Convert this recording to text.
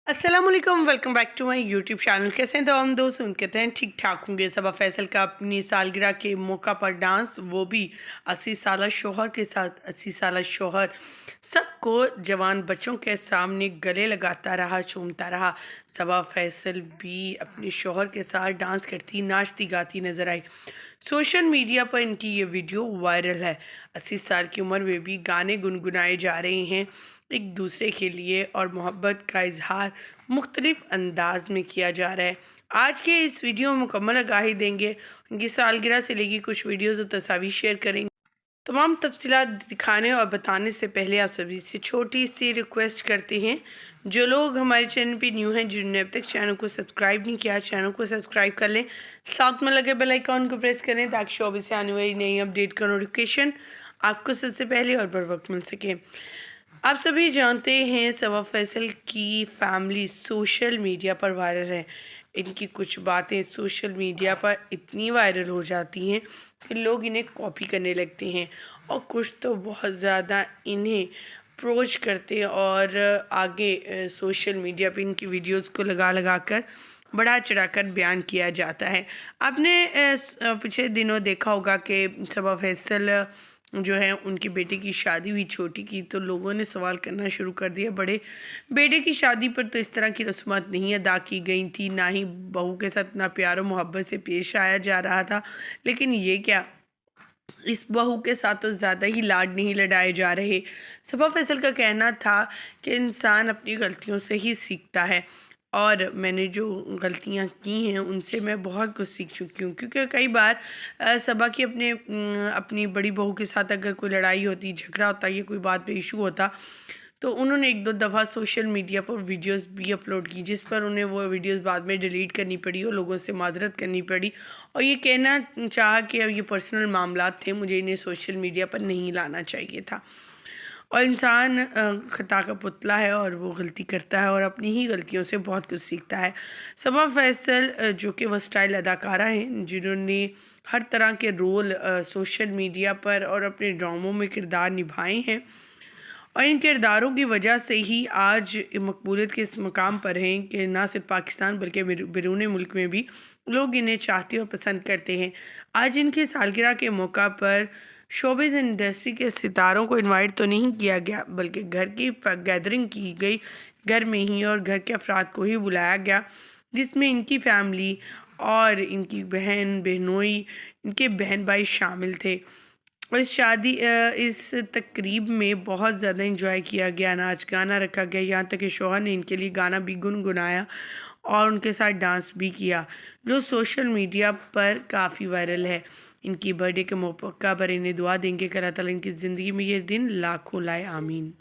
अस्सलाम वालेकुम, welcome back to my YouTube channel. कैसे हैं तमाम दोस्त? उम्मीद करते हैं ठीक ठाक होंगे। सबा फैसल का अपनी सालगिरह के मौका पर डांस, वो भी 80 साला शौहर के साथ। 80 साला शौहर सबको जवान बच्चों के सामने गले लगाता रहा, चूमता रहा। सबा फैसल भी अपने शौहर के साथ डांस करती, नाचती गाती नजर आई। सोशल मीडिया पर इनकी ये वीडियो वायरल है। 80 साल की उम्र में भी गाने गुनगुनाए जा रहे हैं एक दूसरे के लिए, और मोहब्बत का इजहार मुख्तलिफ अंदाज में किया जा रहा है। आज के इस वीडियो में मुकम्मल आगाही देंगे, उनकी सालगिरह से लेकर कुछ वीडियोज़ और तस्वीर शेयर करेंगे। तमाम तफसीलात दिखाने और बताने से पहले आप सभी से छोटी सी रिक्वेस्ट करते हैं, जो लोग हमारे चैनल पे न्यू हैं, जिन्होंने अब तक चैनल को सब्सक्राइब नहीं किया, चैनल को सब्सक्राइब कर लें, साथ में लगे बेल आइकॉन को प्रेस करें ताकि शोबे से आने वाली नई अपडेट का नोटिफिकेशन आपको सबसे पहले और बर वक्त मिल सके। आप सभी जानते हैं सबा फैसल की फैमिली सोशल मीडिया पर वायरल है। इनकी कुछ बातें सोशल मीडिया पर इतनी वायरल हो जाती हैं कि लोग इन्हें कॉपी करने लगते हैं, और कुछ तो बहुत ज़्यादा इन्हें अप्रोच करते हैं, और आगे सोशल मीडिया पे इनकी वीडियोस को लगा लगा कर बड़ा चढ़ाकर बयान किया जाता है। आपने पिछले दिनों देखा होगा कि सबा फैसल जो है उनकी बेटे की शादी हुई छोटी की, तो लोगों ने सवाल करना शुरू कर दिया, बड़े बेटे की शादी पर तो इस तरह की रस्मात नहीं अदा की गई थी, ना ही बहू के साथ ना प्यार और मोहब्बत से पेश आया जा रहा था, लेकिन ये क्या, इस बहू के साथ तो ज़्यादा ही लाड नहीं लड़ाए जा रहे। सबा फैसल का कहना था कि इंसान अपनी गलतियों से ही सीखता है, और मैंने जो गलतियां की हैं उनसे मैं बहुत कुछ सीख चुकी हूँ, क्योंकि कई बार सबा की अपनी बड़ी बहू के साथ अगर कोई लड़ाई होती, झगड़ा होता या कोई बात पे इशू होता, तो उन्होंने एक दो दफ़ा सोशल मीडिया पर वीडियोस भी अपलोड की, जिस पर उन्हें वो वीडियोस बाद में डिलीट करनी पड़ी और लोगों से माजरत करनी पड़ी, और ये कहना चाहा कि अब ये पर्सनल मामलात थे, मुझे इन्हें सोशल मीडिया पर नहीं लाना चाहिए था। और इंसान खता का पुतला है, और वो गलती करता है और अपनी ही गलतियों से बहुत कुछ सीखता है। सबा फैसल जो कि वो स्टाइल अदाकारा हैं, जिन्होंने हर तरह के रोल सोशल मीडिया पर और अपने ड्रामों में किरदार निभाए हैं, और इन किरदारों की वजह से ही आज मकबूलियत के इस मकाम पर हैं कि ना सिर्फ पाकिस्तान बल्कि बैरून मुल्क में भी लोग इन्हें चाहते और पसंद करते हैं। आज इनकी सालगिरह के मौका पर शोबिज़ इंडस्ट्री के सितारों को इनवाइट तो नहीं किया गया, बल्कि घर की गैदरिंग की गई, घर में ही, और घर के अफराद को ही बुलाया गया, जिसमें इनकी फैमिली और इनकी बहन बहनोई, इनके बहन भाई शामिल थे। और इस तकरीब में बहुत ज़्यादा इंजॉय किया गया, नाच गाना रखा गया, यहाँ तक कि शौहर ने इनके लिए गाना भी गुनगुनाया और उनके साथ डांस भी किया, जो सोशल मीडिया पर काफ़ी वायरल है। इनकी बर्थडे के मौका पर इन्हें दुआ देंगे कि अल्लाह ताला इनकी ज़िंदगी में ये दिन लाखों लाए, आमीन।